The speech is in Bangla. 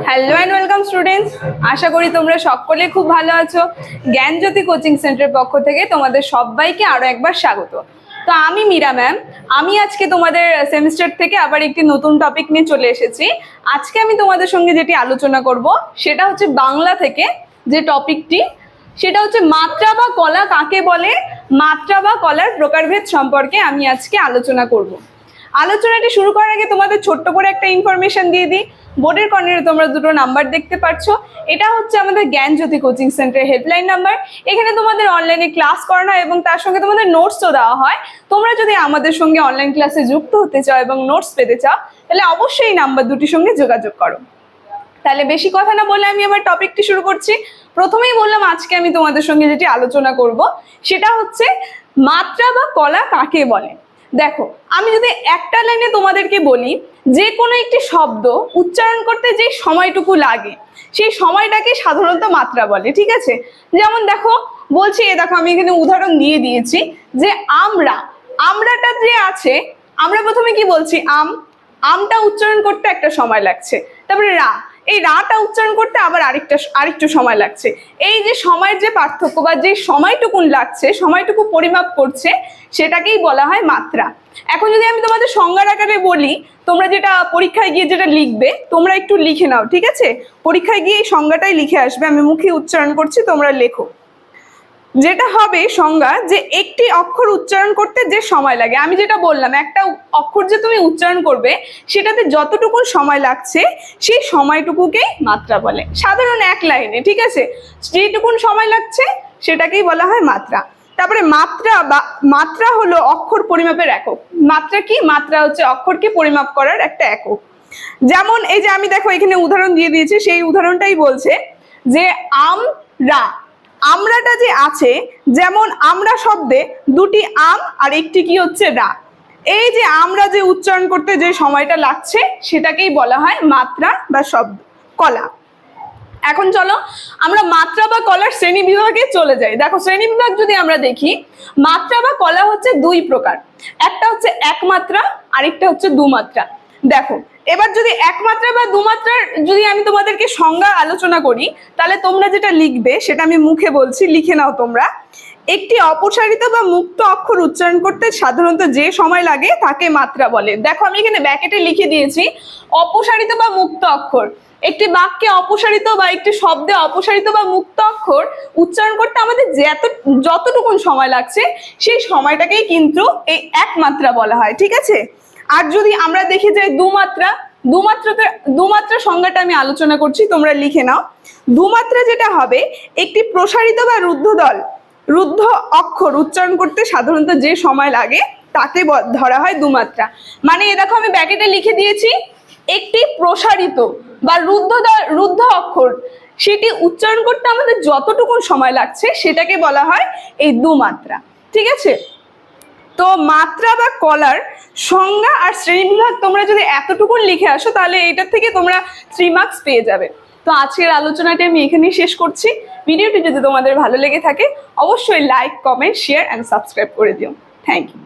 হ্যালো অ্যান্ড ওয়েলকাম স্টুডেন্টস, আশা করি তোমরা সকলে খুব ভালো আছো। জ্ঞানজ্যোতি কোচিং সেন্টারের পক্ষ থেকে তোমাদের সবাইকে আরো একবার স্বাগত। তো আমি মীরা ম্যাম, আমি আজকে তোমাদের সেমিস্টার থেকে আবার একটি নতুন টপিক নিয়ে চলে এসেছি। আজকে আমি তোমাদের সঙ্গে যেটি আলোচনা করব সেটা হচ্ছে বাংলা থেকে যে টপিকটি, সেটা হচ্ছে মাত্রা বা কলা কাকে বলে। মাত্রা বা কলার প্রকারভেদ সম্পর্কে আমি আজকে আলোচনা করব। আলোচনাটি শুরু করার আগে তোমাদের ছোট্ট করে একটা ইনফরমেশন দিয়ে দিই। বোর্ডের কর্নারে তোমরা দুটো নাম্বার দেখতে পাচ্ছ, এটা হচ্ছে আমাদের জ্ঞানজ্যোতি কোচিং সেন্টারের হেল্পলাইন নাম্বার। এখানে তোমাদের অনলাইনে ক্লাস করানো হয় এবং তার সঙ্গে তোমাদের নোটসও দেওয়া হয়। তোমরা যদি আমাদের সঙ্গে অনলাইন ক্লাসে যুক্ত হতে চাও এবং নোটস পেতে চাও, তাহলে অবশ্যই এই নাম্বার দুটির সঙ্গে যোগাযোগ করো। তাহলে বেশি কথা না বলে আমি আমার টপিকটি শুরু করছি। প্রথমেই বললাম আজকে আমি তোমাদের সঙ্গে যেটি আলোচনা করব সেটা হচ্ছে মাত্রা বা কলা কাকে বলে। দেখো, আমি যদি একটা লাইনে তোমাদেরকে বলি, যে কোনো একটি শব্দ উচ্চারণ করতে যে সময়টুকু লাগে সেই সময়টাকে সাধারণত মাত্রা বলে, ঠিক আছে। যেমন দেখো বলছি, দেখো আমি এখানে উদাহরণ দিয়ে দিয়েছি যে আমরাটা যে আছে, আমরা প্রথমে কি বলছি আমটা উচ্চারণ করতে একটা সময় লাগছে। তারপরে এই রাটা উচ্চারণ করতে আবার আরেকটু সময় লাগছে। এই যে সময়ের যে পার্থক্য বা যে সময়টুকুন লাগছে, সময়টুকু পরিমাপ করছে, সেটাকেই বলা হয় মাত্রা। এখন যদি আমি তোমাদের সংজ্ঞার আকারে বলি, তোমরা যেটা পরীক্ষায় গিয়ে যেটা লিখবে, তোমরা একটু লিখে নাও, ঠিক আছে। পরীক্ষায় গিয়ে এই সংজ্ঞাটাই লিখে আসবে, আমি মুখে উচ্চারণ করছি, তোমরা লেখো। যেটা হবে সংজ্ঞা, যে একটি অক্ষর উচ্চারণ করতে যে সময় লাগে। আমি যেটা বললাম, একটা অক্ষর যে তুমি উচ্চারণ করবে সেটাতে যতটুকু সময় লাগছে সেই সময়টুকুকেই মাত্রা বলে। সাধারণ এক লাইনে, ঠিক আছে, যেটুকুন সময় লাগছে সেটাকেই বলা হয় মাত্রা। তারপরে মাত্রা হলো অক্ষর পরিমাপের একক। মাত্রা কি? মাত্রা হচ্ছে অক্ষরকে পরিমাপ করার একটা একক। যেমন এই যে আমি দেখো এখানে উদাহরণ দিয়ে দিয়েছি, সেই উদাহরণটাই বলছে যে আমরাটা যে আছে, যেমন আমরা শব্দে দুটি আম আর একটি কি হচ্ছে রা। এই যে আমরা যে উচ্চারণ করতে যে সময়টা লাগছে সেটাকেই বলা হয় মাত্রা বা শব্দ কলা। এখন চলো আমরা মাত্রা বা কলার শ্রেণী বিভাগে চলে যাই। দেখো শ্রেণী বিভাগ যদি আমরা দেখি, মাত্রা বা কলা হচ্ছে দুই প্রকার। একটা হচ্ছে একমাত্রা, আরেকটা হচ্ছে দুমাত্রা। দেখো এবার যদি একমাত্রা বা দুমাত্রার যদি আমি তোমাদেরকে সংজ্ঞা আলোচনা করি, তাহলে তোমরা যেটা লিখবে সেটা আমি মুখে বলছি, লিখে নাও তোমরা। একটি অপসারিত বা মুক্ত অক্ষর উচ্চারণ করতে সাধারণত যে সময় লাগে তাকে মাত্রা বলে। দেখো আমি এখানে ব্র্যাকেটে লিখে দিয়েছি অপসারিত বা মুক্ত অক্ষর। একটি বাক্যে অপসারিত বা একটি শব্দে অপসারিত বা মুক্ত অক্ষর উচ্চারণ করতে আমাদের যতটুকুন সময় লাগছে সেই সময়টাকেই কিন্তু এই একমাত্রা বলা হয়, ঠিক আছে। আর যদি আমরা দেখি যে দুমাত্রা সংজ্ঞাটা আমি আলোচনা করছি, তোমরা লিখে নাও। দুমাত্রা যেটা হবে, একটি প্রসারিত বা রুদ্ধ অক্ষর উচ্চারণ করতে সাধারণত যে সময় লাগে তাকে ধরা হয় দুমাত্রা। মানে দেখো আমি ব্র্যাকেটে লিখে দিয়েছি, একটি প্রসারিত বা রুদ্ধ অক্ষর সেটি উচ্চারণ করতে আমাদের যতটুকু সময় লাগছে সেটাকে বলা হয় এই দুমাত্রা, ঠিক আছে। তো মাত্রা বা কলার সংজ্ঞা আর শ্রেণীবিভাগ তোমরা যদি এতটুকু লিখে আসো, তাহলে এটার থেকে তোমরা 3 মার্কস পেয়ে যাবে। তো আজকের আলোচনাটি আমি এখানেই শেষ করছি। ভিডিওটি যদি তোমাদের ভালো লেগে থাকে, অবশ্যই like, comment, share and subscribe করে দিও। Thank you.